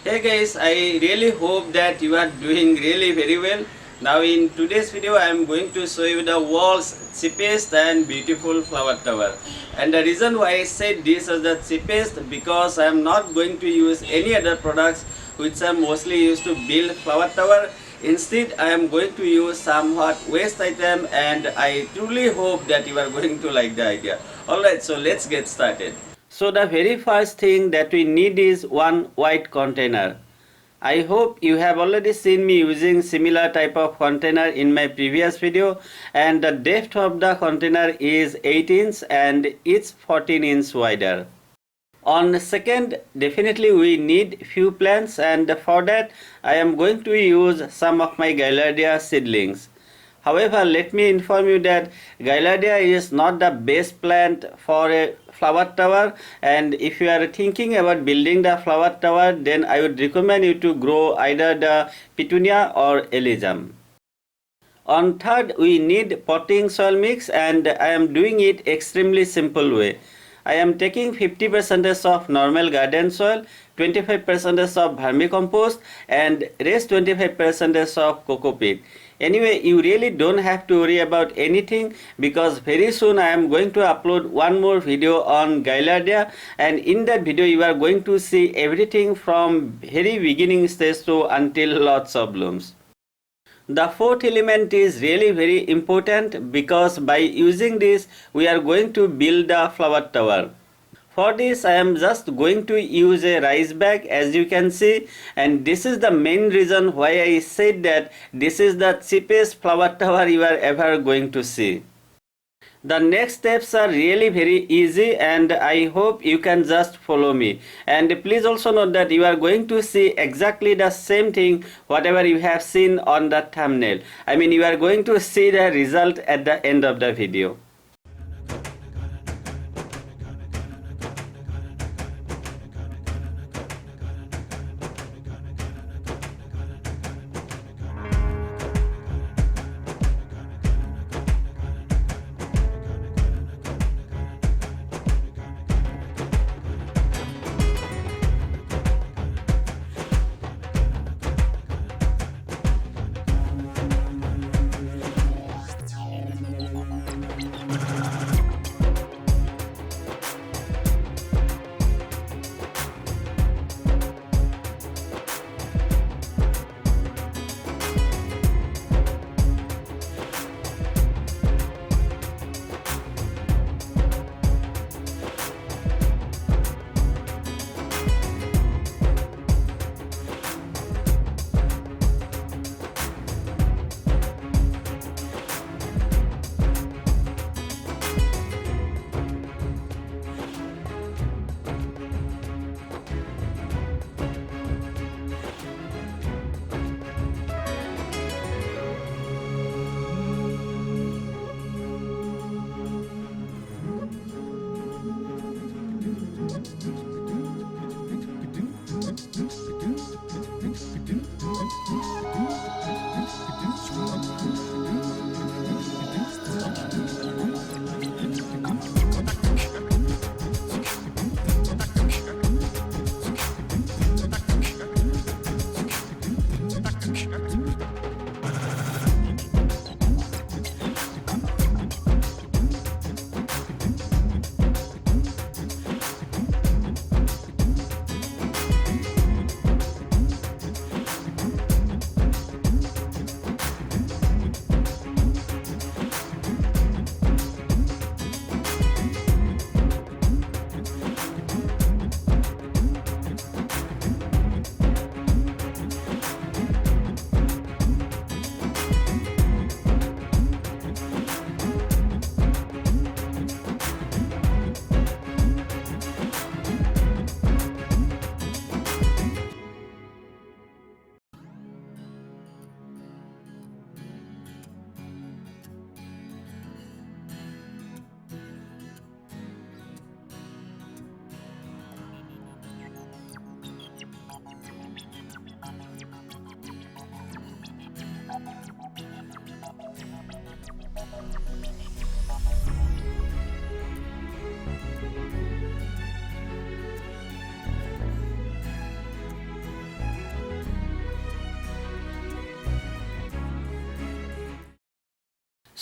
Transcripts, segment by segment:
Hey guys, I really hope that you are doing really very well. Now in today's video I am going to show you the world's cheapest and beautiful flower tower. And the reason why I said this as the cheapest because I am not going to use any other products which are mostly used to build flower tower. Instead I am going to use somewhat waste item and I truly hope that you are going to like the idea. Alright, so let's get started. So the very first thing that we need is one white container. I hope you have already seen me using similar type of container in my previous video, and the depth of the container is 8 inch and it's 14 inch wider. On second, definitely we need few plants, and for that I am going to use some of my Gaillardia seedlings. However, let me inform you that Gaillardia is not the best plant for a flower tower, and if you are thinking about building the flower tower, then I would recommend you to grow either the petunia or elysium. On third, we need potting soil mix, and I am doing it extremely simple way. I am taking 50% of normal garden soil, 25% of vermicompost, and rest 25% of coco peat. Anyway, you really don't have to worry about anything because very soon I am going to upload one more video on Gaillardia, and in that video you are going to see everything from very beginning stage to until lots of blooms. The fourth element is really very important because by using this we are going to build the flower tower. For this I am just going to use a rice bag, as you can see, and this is the main reason why I said that this is the cheapest flower tower you are ever going to see. The next steps are really very easy and I hope you can just follow me. And please also note that you are going to see exactly the same thing whatever you have seen on the thumbnail. I mean, you are going to see the result at the end of the video.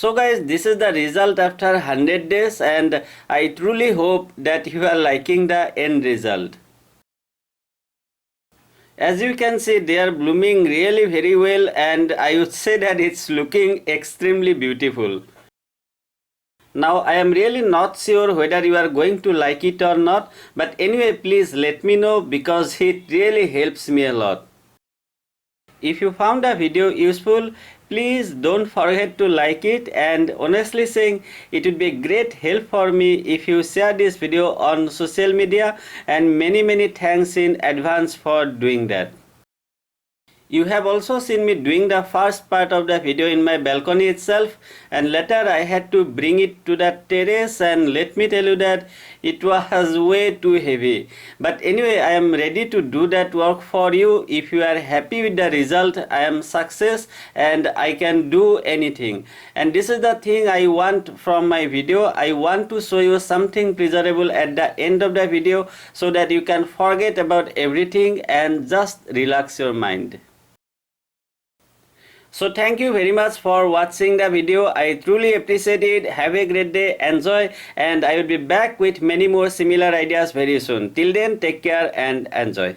So guys, this is the result after 100 days, and I truly hope that you are liking the end result. As you can see, they are blooming really very well, and I would say that it's looking extremely beautiful. Now I am really not sure whether you are going to like it or not, but anyway, please let me know because it really helps me a lot. If you found the video useful, please don't forget to like it, and honestly saying, it would be a great help for me if you share this video on social media, and many thanks in advance for doing that. You have also seen me doing the first part of the video in my balcony itself, and later I had to bring it to the terrace, and let me tell you that it was way too heavy. But anyway, I am ready to do that work for you. If you are happy with the result, I am success and I can do anything. And this is the thing I want from my video. I want to show you something pleasurable at the end of the video so that you can forget about everything and just relax your mind. So thank you very much for watching the video. I truly appreciate it. Have a great day, enjoy, and I will be back with many more similar ideas very soon. Till then, take care and enjoy.